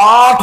8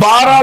12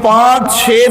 5-6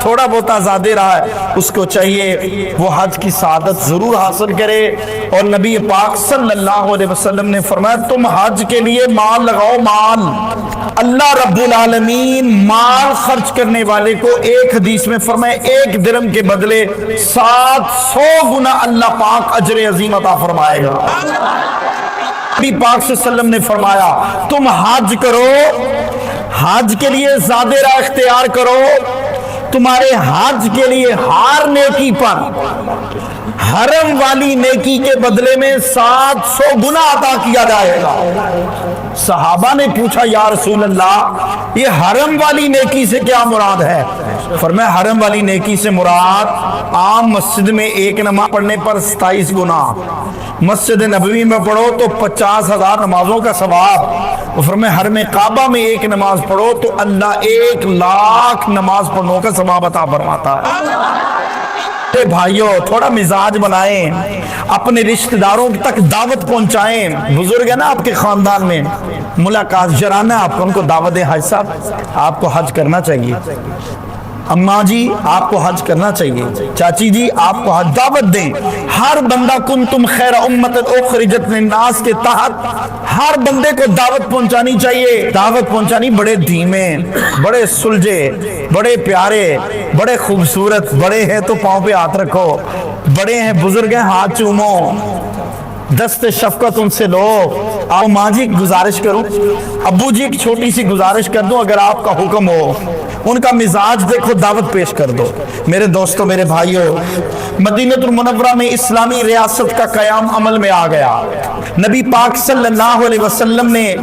تھوڑا بہت آزادی رہا ہے، اس کو چاہیے وہ حج کی سعادت ضرور حاصل کرے۔ اور نبی پاک صلی اللہ علیہ وسلم نے فرمایا تم حج کے لیے مال لگاؤ، مال۔ اللہ رب العالمین مال خرچ کرنے والے کو ایک حدیث میں فرمایا 1 درہم کے بدلے 700 گنا اللہ پاک اجر عظیم عطا فرمائے گا۔ نبی پاک صلی اللہ علیہ وسلم نے فرمایا تم حج کرو، حج کے لیے زیادہ راہ اختیار کرو، تمہارے حج کے لیے ہر نیکی پر حرم والی نیکی کے بدلے میں 700 گنا عطا کیا جائے گا۔ صحابہ نے پوچھا یا رسول اللہ یہ حرم والی نیکی سے کیا مراد ہے؟ فرمایا حرم والی نیکی سے مراد عام مسجد میں ایک نماز پڑھنے پر 27 گنا، مسجد نبوی میں پڑھو تو 50,000 نمازوں کا ثواب، فرمایا حرم کعبہ میں ایک نماز پڑھو تو اللہ 1,00,000 نماز پڑھنے کا ثواب عطا فرماتا ہے۔ بھائیوں تھوڑا مزاج بنائیں، اپنے رشتہ داروں تک دعوت پہنچائیں، بزرگ ہے نا آپ کے خاندان میں، ملاقات جرانا آپ کو، ان کو دعوت دیں، حاج صاحب آپ کو حج کرنا چاہیے، اماں جی آپ کو حج کرنا چاہیے، چاچی جی آپ کو حج، دعوت دیں۔ ہر بندہ کنتم خیر امت اخرجت للناس کے تحت ہر بندے کو دعوت پہنچانی چاہیے۔ دعوت پہنچانی، بڑے دھیمے، بڑے سلجھے، بڑے پیارے، بڑے خوبصورت، بڑے ہیں تو پاؤں پہ ہاتھ رکھو، بڑے ہیں بزرگ ہیں ہاتھ چومو، دست شفقت ان سے لو۔ آپ ماں جی گزارش کروں، ابو جی ایک چھوٹی سی گزارش کر دوں، اگر آپ کا حکم ہو، ان کا مزاج دیکھو، دعوت پیش کر دو۔ میرے دوستوں، میرے بھائیوں، مدینہ المنورہ میں اسلامی ریاست کا قیام عمل میں آ گیا۔ نبی پاک صلی اللہ علیہ وسلم نے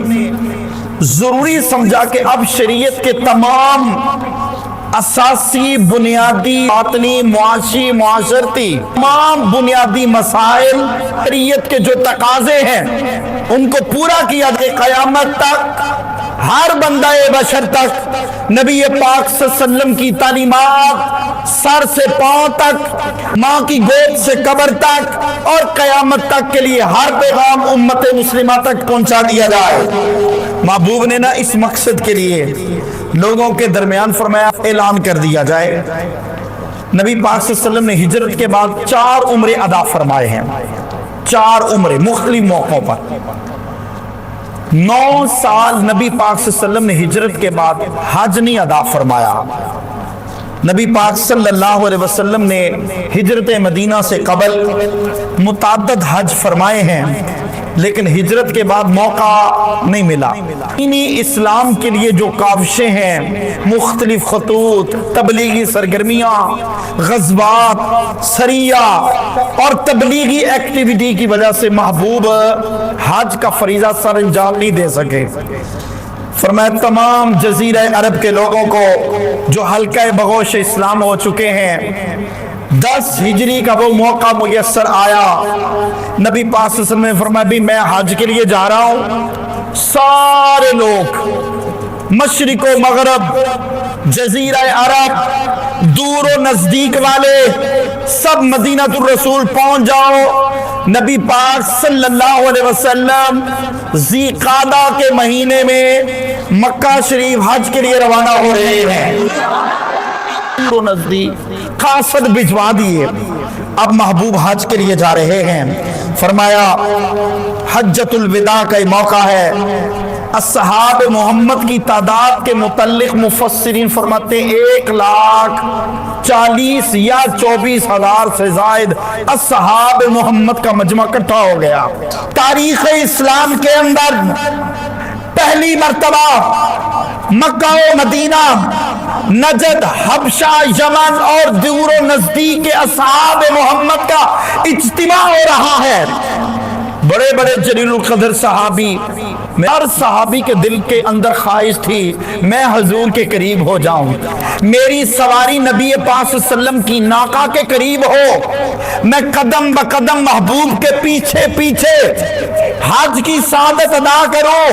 ضروری سمجھا کہ اب شریعت کے تمام اساسی، بنیادی، باطنی، معاشی، معاشرتی تمام بنیادی مسائل شریعت کے جو تقاضے ہیں ان کو پورا کیا جائے، قیامت تک ہر بندہ بشر تک نبی پاک صلی اللہ علیہ وسلم کی تعلیمات سر سے پاؤں تک، ماں کی گود سے قبر تک اور قیامت تک کے لیے ہر پیغام امت مسلمہ تک پہنچا دیا جائے۔ محبوب نے نا اس مقصد کے لیے لوگوں کے درمیان فرمایا اعلان کر دیا جائے۔ نبی پاک صلی اللہ علیہ وسلم نے ہجرت کے بعد 4 عمرے ادا فرمائے ہیں، 4 عمرے مختلف موقعوں پر۔ 9 سال نبی پاک صلی اللہ علیہ وسلم نے ہجرت کے بعد حج نہیں ادا فرمایا۔ نبی پاک صلی اللہ علیہ وسلم نے ہجرت مدینہ سے قبل متعدد حج فرمائے ہیں، لیکن ہجرت کے بعد موقع نہیں ملا۔ انہی اسلام کے لیے جو کاوشیں ہیں، مختلف خطوط، تبلیغی سرگرمیاں، غزوات، سریہ اور تبلیغی ایکٹیویٹی کی وجہ سے محبوب حج کا فریضہ سر انجام نہیں دے سکے۔ فرمایا تمام جزیرہ عرب کے لوگوں کو جو حلقہ بغوش اسلام ہو چکے ہیں، 10 ہجری کا وہ موقع میسر آیا، نبی پاک صلی اللہ علیہ وسلم نے فرمایا بھی میں حج کے لیے جا رہا ہوں، سارے لوگ مشرق و مغرب، جزیرہ عرب، دور و نزدیک والے سب مدینہ الرسول پہنچ جاؤ۔ نبی پاک صلی اللہ علیہ وسلم ذی قعدہ کے مہینے میں مکہ شریف حج کے لیے روانہ ہو رہے ہیں۔ دور و نزدیک قاصد بھجوا دیے، اب محبوب حج کے لیے جا رہے ہیں۔ فرمایا حجۃ الوداع کا موقع ہے۔ اصحاب محمد کی تعداد کے متعلق مفسرین فرماتے ہیں 1,40,000 یا 24,000 سے زائد اصحاب محمد کا مجمع اکٹھا ہو گیا۔ تاریخ اسلام کے اندر پہلی مرتبہ مکہ و مدینہ، نجد، حبشہ، یمن اور دور و نزدیک کے اصحاب محمد کا اجتماع ہو رہا ہے۔ بڑے بڑے جلیل القدر صحابی، ہر صحابی کے دل کے اندر خواہش تھی میں حضور کے قریب ہو جاؤں، میری سواری نبی پاک صلی اللہ علیہ وسلم کی ناقہ کے قریب ہو، میں قدم بقدم محبوب کے پیچھے پیچھے حج کی سعادت ادا کروں۔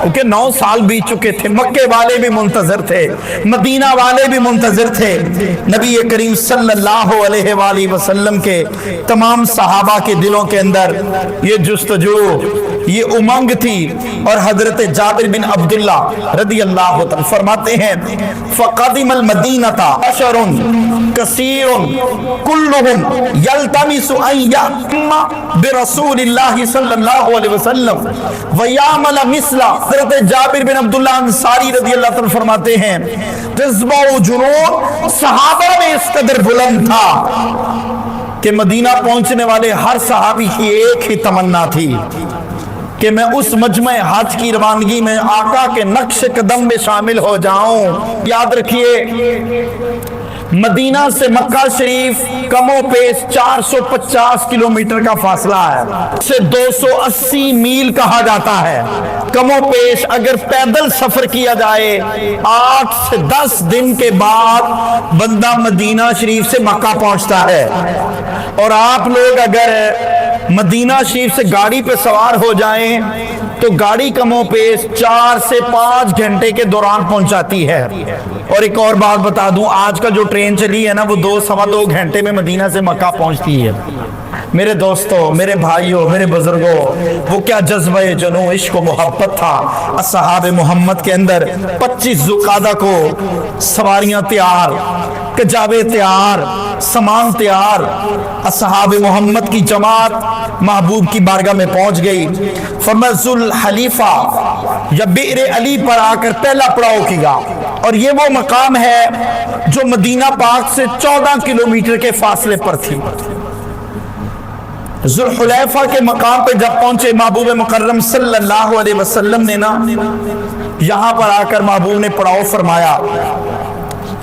کیونکہ 9 سال بیت چکے تھے، مکے والے بھی منتظر تھے، مدینہ والے بھی منتظر تھے۔ نبی کریم صلی اللہ علیہ وآلہ وسلم کے تمام صحابہ کے دلوں کے اندر یہ جستجو، یہ امنگ تھی۔ اور حضرت جابر بن عبداللہ رضی اللہ عنہ فرماتے ہیں فقدم المدینہ بشر کثیر کلهم یلتمس ان یأتم برسول اللہ صلی اللہ علیہ وسلم ویعمل مثل۔ حضرت جابر بن عبداللہ انصاری رضی اللہ عنہ فرماتے ہیں جذبہ و جنون صحابہ میں اس قدر بلند تھا کہ مدینہ پہنچنے والے ہر صحابی کی ایک ہی تمنا تھی کہ میں اس مجمع حج کی روانگی میں آقا کے نقش قدم میں شامل ہو جاؤں۔ یاد رکھیے مدینہ سے مکہ شریف کم و بیش 450 کلومیٹر کا فاصلہ ہے، اسے 280 میل کہا جاتا ہے۔ کم و بیش اگر پیدل سفر کیا جائے 8 سے 10 دن کے بعد بندہ مدینہ شریف سے مکہ پہنچتا ہے، اور آپ لوگ اگر مدینہ شریف سے گاڑی پہ سوار ہو جائیں تو گاڑی کم و بیش 4 سے 5 گھنٹے کے دوران پہنچاتی ہے۔ اور ایک اور بات بتا دوں، آج کا جو ٹرین چلی ہے نا وہ 2-2.25 گھنٹے میں مدینہ سے مکہ پہنچتی ہے۔ میرے دوستوں، میرے بھائیوں، میرے بزرگوں، وہ کیا جذبہ جنوں عشق و محبت تھا اصحاب محمد کے اندر۔ 25 ذوالقعدہ کو سواریاں تیار، کجاوے تیار، سامان تیار، اصحاب محمد کی جماعت محبوب کی بارگاہ میں پہنچ گئی۔ فرمایا ذوالحلیفہ یا بئر علی پر آ کر پہلا پڑاؤ کیا، اور یہ وہ مقام ہے جو مدینہ پاک سے 14 کلومیٹر کے فاصلے پر تھی۔ ذوالحلیفہ کے مقام پہ جب پہنچے محبوب مکرم صلی اللہ علیہ وسلم نے نا یہاں پر آ کر محبوب نے پڑاؤ فرمایا۔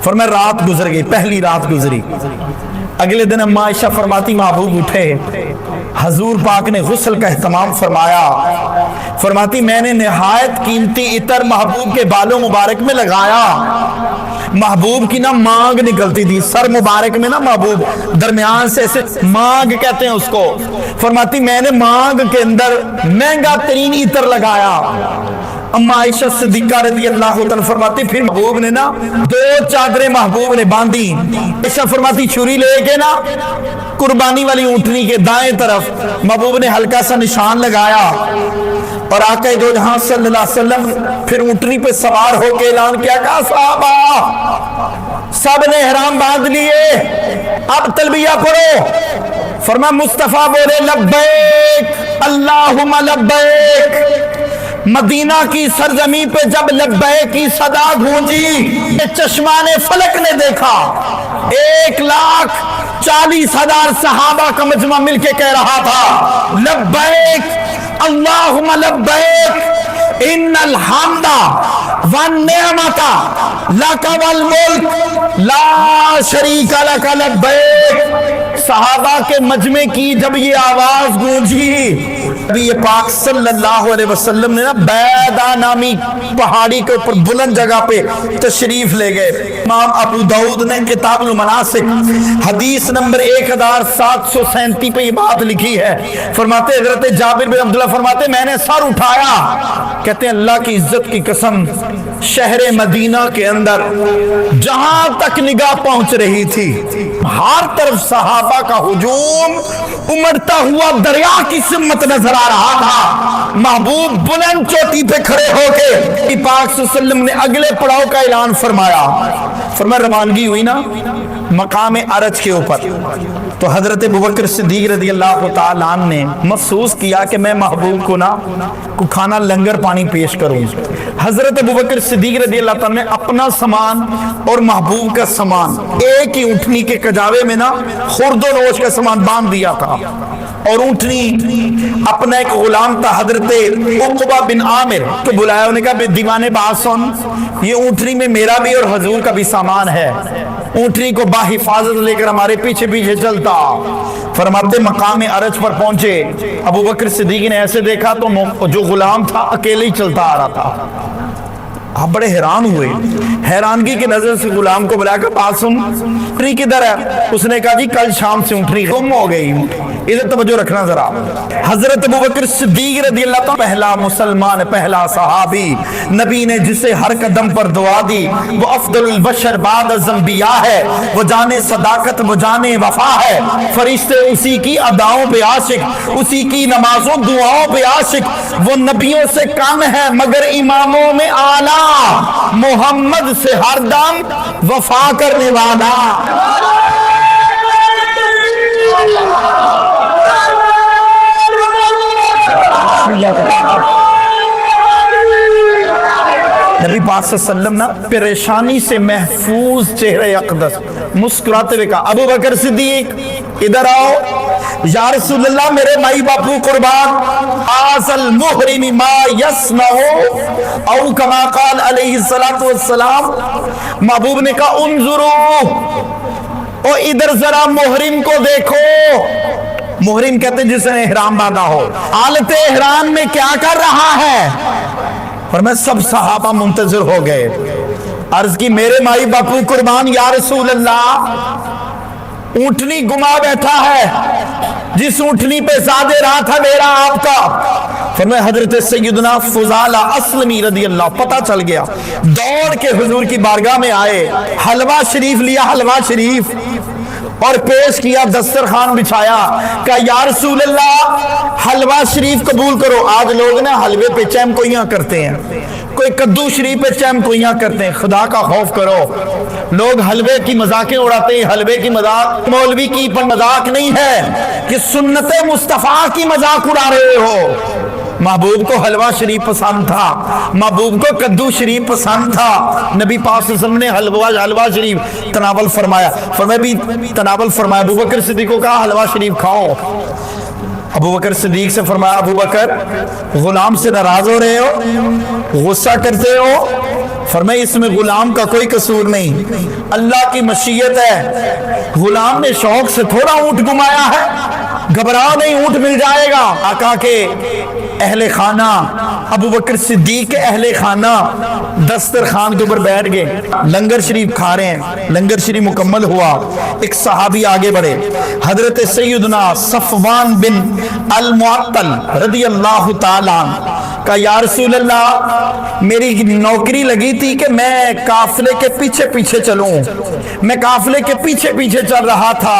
فرمایا رات گزر گئی، پہلی رات گزری۔ اگلے دن اما عائشہ فرماتی محبوب اٹھے، حضور پاک نے غسل کا اہتمام فرمایا۔ فرماتی میں نے نہایت قیمتی عطر محبوب کے بالوں مبارک میں لگایا۔ محبوب کی نا مانگ نکلتی تھی، سر مبارک میں نا محبوب درمیان سے ایسے مانگ کہتے ہیں اس کو۔ فرماتی میں نے مانگ کے اندر مہنگا ترین عطر لگایا۔ اما عائشہ صدیقہ رضی اللہ عنہ فرماتی پھر محبوب نے نا 2 چادریں محبوب نے باندھی۔ عائشہ فرماتی چھری لے کے نا قربانی والی اونٹنی کے دائیں طرف محبوب نے ہلکا سا نشان لگایا، اور آقا دو جہاں صلی اللہ علیہ وسلم پھر اونٹنی پہ سوار ہو کے اعلان کیا، کہا صحابہ سب نے احرام باندھ لیے، اب تلبیہ پڑھو۔ فرمایا مصطفیٰ بولے لبیک اللہم لبیک۔ مدینہ کی سرزمین پہ جب لبیک کی صدا گونجی، چشمان فلک نے دیکھا 1,40,000 صحابہ کا مجمع مل کے کہہ رہا تھا لبیک اللہم لبیک ان الحمد والنعمت لک والملک لا شریک لک لبیک۔ صحابہ کے مجمع کی جب یہ آواز گونجی، نبی پاک صلی اللہ علیہ وسلم نے نا بیدا نامی پہاڑی کے اوپر بلند جگہ پہ تشریف لے گئے۔ امام ابو داؤد نے کتاب المناسک حدیث نمبر 1737 پہ یہ بات لکھی ہے۔ فرماتے حضرت جابر بن عبداللہ فرماتے میں نے سر اٹھایا، کہتے ہیں اللہ کی عزت کی قسم شہر مدینہ کے اندر جہاں تک نگاہ پہنچ رہی تھی ہر طرف صحابہ کا ہجوم امڑتا ہوا دریا کی سمت نظر آ رہا تھا۔ محبوب بلند چوٹی پہ کھڑے ہو کے پاک صلی اللہ علیہ وسلم نے اگلے پڑاؤ کا اعلان فرمایا۔ فرمایا روانگی ہوئی نا مقام عرج کے اوپر، تو حضرت ابوبکر صدیق رضی اللہ تعالیٰ عنہ نے محسوس کیا کہ میں محبوب کو نا کو کھانا لنگر پانی پیش کروں۔ حضرت ابوبکر صدیق رضی اللہ تعالیٰ نے اپنا سامان اور محبوب کا سامان ایک ہی اونٹنی کے کجاوے میں نا خرد و نوش کا سامان باندھ دیا تھا، اور اونٹنی اپنا ایک غلام تھا حضرت عقبہ بن عامر کو بلایا، انہوں نے کہا دیوانے بات سن، یہ اونٹنی میں میرا بھی اور حضور کا بھی سامان ہے، اونٹنی کو باحفاظت لے کر ہمارے پیچھے پیچھے چلتا۔ فرماتے مقام عرج پر پہنچے، ابوبکر صدیق نے ایسے دیکھا تو جو غلام تھا اکیلے ہی چلتا آ رہا تھا۔ آپ بڑے حیران ہوئے، حیرانگی کی نظر سے غلام کو بلا کر بات سن، اونٹنی کدھر ہے؟ اس نے کہا جی کل شام سے اونٹنی گم ہو گئی۔ ادھر توجہ رکھنا ذرا، حضرت ابوبکر صدیق رضی اللہ عنہ پہلا مسلمان، پہلا صحابی، نبی نے جسے ہر قدم پر دعا دی، وہ افضل البشر بعد الانبیاء ہے، وہ جانے صداقت، وہ جانے وفا ہے، فرشتے اسی کی اداؤں پہ عاشق، اسی کی نمازوں دعاؤں پہ عاشق، وہ نبیوں سے کم ہے مگر اماموں میں اعلیٰ، محمد سے ہر دم وفا کرنے والا۔ نبی پاک صلی اللہ علیہ وسلم نا پریشانی سے محفوظ چہرے اقدس مسکراتے ہوئے کہا، ابو بکر صدیق ادھر آؤ۔ یا رسول اللہ میرے مائی باپو قربان، آز المحرم ما یسنع او کما قال علیہ السلام۔ محبوب نے کہا انظرو، او ادھر ذرا محرم کو دیکھو۔ محرم کہتے ہیں جس نے احرام باندھا ہو، حالت احرام میں کیا کر رہا ہے؟ اور میں سب صحابہ منتظر ہو گئے، عرض کی میرے مائی باپو قربان یا رسول اللہ، اونٹنی گما بیٹھا ہے، جس اونٹنی پہ زادے رہا تھا میرا آپ کا۔ فرمایا حضرت سیدنا فضالہ اسلمی رضی اللہ، پتہ چل گیا، دوڑ کے حضور کی بارگاہ میں آئے، حلوہ شریف لیا، حلوہ شریف اور پیش کیا، دسترخوان بچھایا، کہا یا رسول اللہ حلوہ شریف قبول کرو۔ آج لوگ نا حلوے پہ چیم کوئیاں کرتے ہیں، کوئی کدو شریف پہ چیم کوئیاں کرتے ہیں، خدا کا خوف کرو۔ لوگ حلوے کی مذاقیں اڑاتے ہیں، حلوے کی مذاق مولوی کی مذاق نہیں ہے کہ سنت مصطفیٰ کی مذاق اڑا رہے ہو۔ محبوب کو حلوہ شریف پسند تھا، محبوب کو کدو شریف پسند تھا، نبی پاک صلی اللہ علیہ وسلم نے حلوہ شریف تناول فرمایا۔ فرمایا بھی تناول فرمایا، ابو بکر صدیق کو کہا حلوہ شریف کھاؤ۔ ابو بکر صدیق سے فرمایا ابو بکر غلام سے ناراض ہو رہے ہو، غصہ کرتے ہو؟ فرمایا اس میں غلام کا کوئی قصور نہیں، اللہ کی مشیت ہے، غلام نے شوق سے تھوڑا اونٹ گمایا ہے، گھبراؤ نہیں اونٹ مل جائے گا۔ آقا کے اہل خانہ ابو بکر صدیق کے اہل خانہ دسترخوان کے اوپر بیٹھ گئے، لنگر شریف کھا رہے ہیں، لنگر شریف مکمل ہوا، ایک صحابی آگے بڑھے، حضرت سیدنا صفوان بن المعطل رضی اللہ تعالیٰ عنہ، کہا یا رسول اللہ میری نوکری لگی تھی کہ میں قافلے کے پیچھے پیچھے چلوں، میں قافلے کے پیچھے پیچھے چل رہا تھا،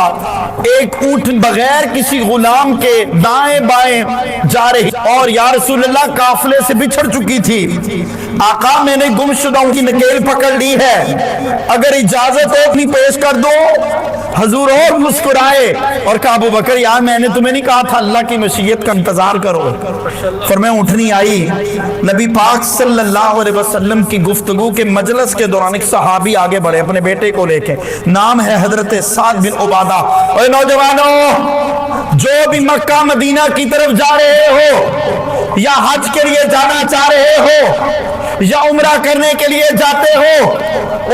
ایک اونٹ بغیر کسی غلام کے دائیں بائیں جا رہی اور یا رسول اللہ قافلے سے بچھڑ چکی تھی۔ آقا میں نے گمشدہ کی نکیل پکڑ لی ہے، اگر اجازت ہو اپنی پیش کر دو۔ حضور اور مسکرائے اور کہا ابو بکر یار میں نے تمہیں نہیں کہا تھا اللہ کی مشیت کا انتظار کرو۔ فرمایا اونٹنی آئی، نبی پاک صلی اللہ علیہ وسلم کی گفتگو کے مجلس کے دوران ایک صحابی آگے بڑھے اپنے بیٹے کو لے کے، نام ہے حضرت سعد بن عبادہ۔ اے نوجوانوں جو بھی مکہ مدینہ کی طرف جا رہے ہو یا حج کے لیے جانا چاہ رہے ہو یا عمرہ کرنے کے لیے جاتے ہو،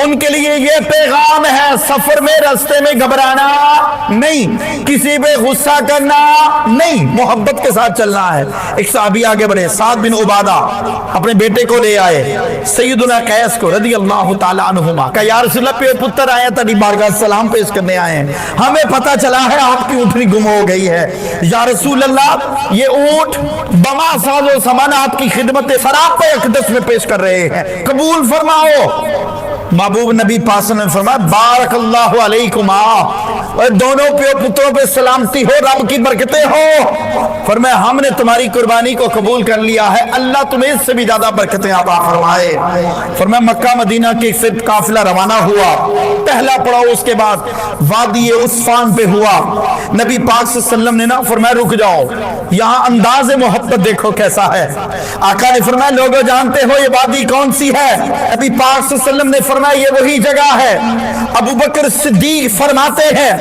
ان کے لیے یہ پیغام ہے، سفر میں راستے میں گھبرانا نہیں، کسی پہ غصہ کرنا نہیں، محبت کے ساتھ چلنا ہے۔ ایک صحابی آگے بڑھے، سعد بن عبادہ اپنے بیٹے کو لے آئے، سیدنا قیس کو رضی اللہ تعالیٰ عنہما، کہا یا رسول اللہ پتر آیا تھا بارگاہ سلام پیش کرنے آئے ہیں، ہمیں پتہ چلا ہے آپ کی اونٹنی گم ہو گئی ہے، یا رسول اللہ یہ اونٹ بما ساز و سامان آپ کی خدمت سراپا اقدس میں پیش کر رہے ہیں، قبول فرماؤ۔ محبوب نبی پاک نے فرمایا بارک اللہ علیکما، اور دونوں پتروں پہ سلامتی ہو، رب کی برکتیں ہو۔ فرمایا ہم نے تمہاری قربانی کو قبول کر لیا ہے، اللہ تمہیں اس سے بھی زیادہ برکتیں عطا فرمائے۔ فرمایا مکہ مدینہ کے صرف قافلہ روانہ ہوا، پہلا پڑاؤ اس کے بعد وادی عصفان پہ ہوا۔ نبی پاک صلی اللہ علیہ وسلم نے نا فرمایا رک جاؤ، یہاں انداز محبت دیکھو کیسا ہے۔ آقا نے فرمایا لوگوں جانتے ہو یہ وادی کون سی ہے؟ نبی پاک صلی اللہ علیہ وسلم نے فرمایا یہ وہی جگہ ہے۔ ابو بکر صدیق فرماتے ہیں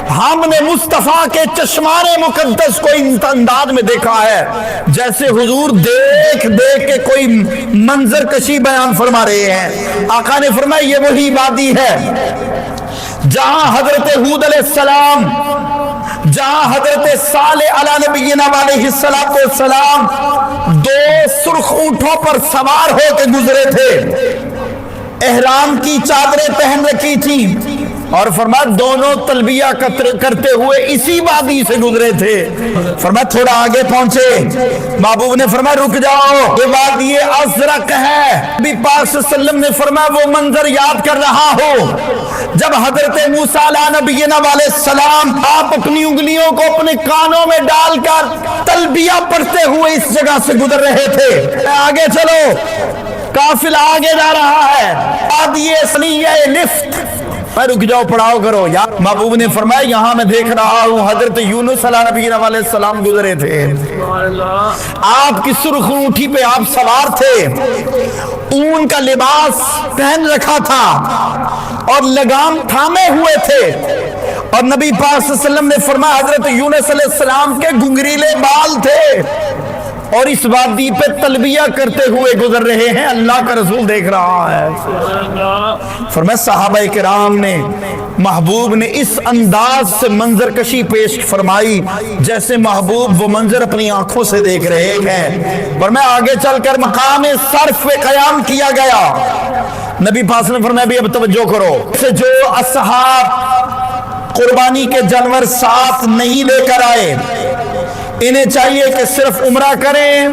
ہم نے مصطفیٰ کے چشمان مقدس کو اس انداز میں دیکھا ہے جیسے حضور دیکھ دیکھ کے کوئی منظر کشی بیان فرما رہے ہیں۔ آقا نے فرمایا یہ وہی وادی ہے جہاں حضرت ہود علیہ السلام جہاں حضرت صالح علی نبینا علیہ السلام دو سرخ اونٹوں پر سوار ہو کے گزرے تھے، احرام کی چادریں پہن رکھی تھی، اور فرمایا دونوں تلبیہ کرتے ہوئے اسی وادی سے گزرے تھے۔ فرمایا تھوڑا آگے پہنچے، محبوب نے فرمایا رک جاؤ، یہ وادی ازرق ہے۔ نبی پاک صلی اللہ علیہ وسلم نے فرمایا وہ منظر یاد کر رہا ہو جب حضرت موسیٰ علیہ نبینا علیہ السلام آپ اپنی انگلیوں کو اپنے کانوں میں ڈال کر تلبیہ پڑھتے ہوئے اس جگہ سے گزر رہے تھے۔ آگے چلو، قافلہ آگے جا رہا ہے، وادی ثنیہ لفت، رک جاؤ پڑھاؤ کرو۔ یا محبوب نے فرمایا یہاں میں دیکھ رہا ہوں حضرت یونس علیہ نبینا علیہ السلام گزرے تھے، آپ کی سرخ اونٹی پہ آپ سوار تھے، اون کا لباس پہن رکھا تھا اور لگام تھامے ہوئے تھے، اور نبی پاک صلی اللہ علیہ وسلم نے فرمایا حضرت یونس علیہ السلام کے گنگریلے بال تھے اور اس وادی پہ تلبیہ کرتے ہوئے گزر رہے ہیں، اللہ کا رسول دیکھ رہا ہے۔ فرمایا صحابہ کرام نے محبوب نے اس انداز سے منظر کشی پیش فرمائی جیسے محبوب وہ منظر اپنی آنکھوں سے دیکھ رہے ہیں۔ فرمایا آگے چل کر مقام صرف پہ قیام کیا گیا۔ نبی پاک نے فرمایا بھی اب توجہ کرو، جو اصحاب قربانی کے جانور ساتھ نہیں لے کر آئے انہیں چاہیے کہ صرف عمرہ کریں،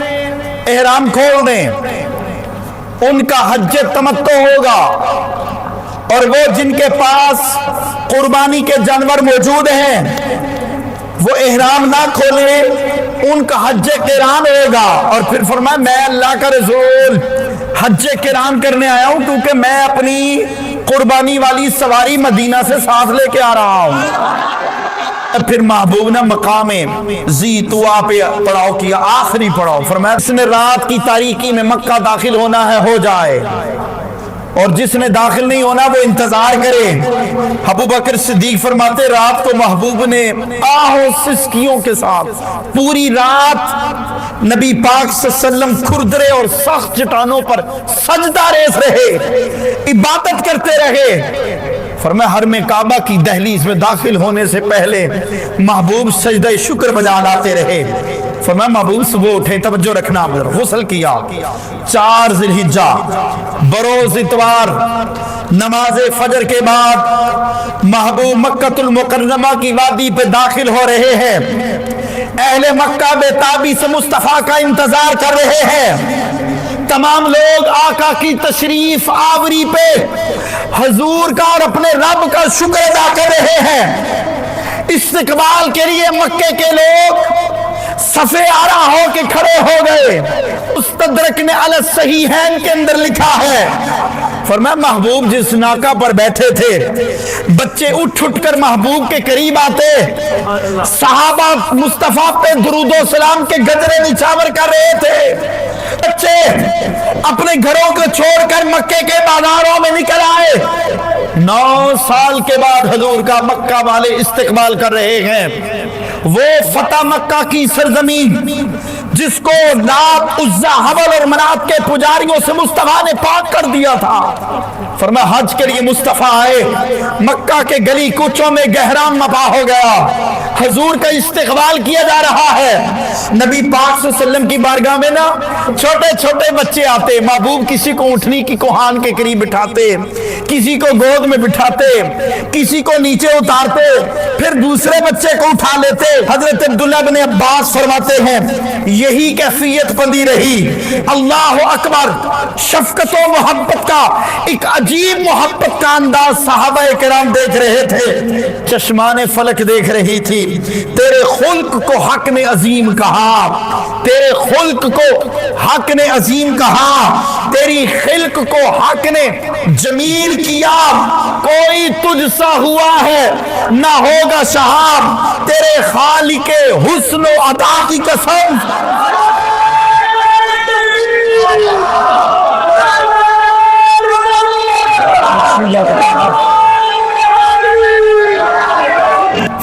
احرام کھول دیں، ان کا حج تمتع ہوگا، اور وہ جن کے پاس قربانی کے جانور موجود ہیں وہ احرام نہ کھولیں، ان کا حج قران ہوگا۔ اور پھر فرمایا میں اللہ کا رسول حج قران کرنے آیا ہوں کیونکہ میں اپنی قربانی والی سواری مدینہ سے ساتھ لے کے آ رہا ہوں۔ پھر محبوب نے مقام ذی طویٰ پہ پڑاؤ کیا، آخری پڑاؤ۔ فرمایا جس نے رات کی تاریکی میں مکہ داخل ہونا ہے ہو جائے، اور جس نے داخل نہیں ہونا وہ انتظار کرے۔ ابو بکر صدیق فرماتے رات کو محبوب نے آہو سسکیوں کے ساتھ پوری رات نبی پاک صلی اللہ علیہ وسلم کھردرے اور سخت چٹانوں پر سجدہ ریز رہے، عبادت کرتے رہے۔ فرمایا حرم کعبہ کی دہلیز میں داخل ہونے سے پہلے محبوب سجدہ شکر بجا لاتے رہے۔ فرمایا محبوب صبح اٹھے، توجہ رکھنا، غسل کیا، 4 ذی الحجہ بروز اتوار نماز فجر کے بعد محبوب مکہ المکرمہ کی وادی پہ داخل ہو رہے ہیں۔ اہل مکہ بے تابی سے مصطفیٰ کا انتظار کر رہے ہیں، تمام لوگ آقا کی تشریف آوری پہ حضور کا اور اپنے رب کا شکر ادا کر رہے ہیں۔ استقبال کے لیے مکے کے لوگ صفے آرا ہو کے کھڑے ہو گئے۔ مستدرک نے علی الصحیحین کے اندر لکھا ہے، فرمایا محبوب جس ناکہ پر بیٹھے تھے بچے اٹھ کر محبوب کے قریب آتے، صحابہ مصطفیٰ پہ درود و سلام کے گجرے نچھاور کر رہے تھے، بچے اپنے گھروں کو چھوڑ کر مکے کے بازاروں میں نکل آئے۔ 9 سال کے بعد حضور کا مکہ والے استقبال کر رہے ہیں، وہ فتح مکہ کی سرزمین جس کو لات عزا حبل اور منات کے پجاریوں سے مصطفیٰ نے پاک کر دیا تھا۔ فرمایا حج کے لیے مصطفیٰ آئے، مکہ کے گلی کوچوں میں گہرام مپا ہو گیا، حضور کا استقبال کیا جا رہا ہے۔ نبی پاک صلی اللہ علیہ وسلم کی بارگاہ میں نا چھوٹے چھوٹے بچے آتے، محبوب کسی کو اونٹنی کی کوہان کے قریب بٹھاتے، کسی کو گود میں بٹھاتے، کسی کو نیچے اتارتے، پھر دوسرے بچے کو اٹھا لیتے۔ حضرت عبداللہ بن عباس فرماتے ہیں یہی کیفیت بندی رہی۔ اللہ اکبر، شفقت و محبت کا ایک عجیب محبت کا انداز صحابہ کرام دیکھ رہے تھے، چشمان فلک دیکھ رہی تھی۔ تیرے خلق کو حق نے عظیم کہا، تیرے خلق کو حق نے عظیم کہا، تیری خلق کو حق نے جمیل کیا، کوئی تجھ سا ہوا ہے نہ ہوگا شہاب، تیرے خالق حسن و عطا کی قسم۔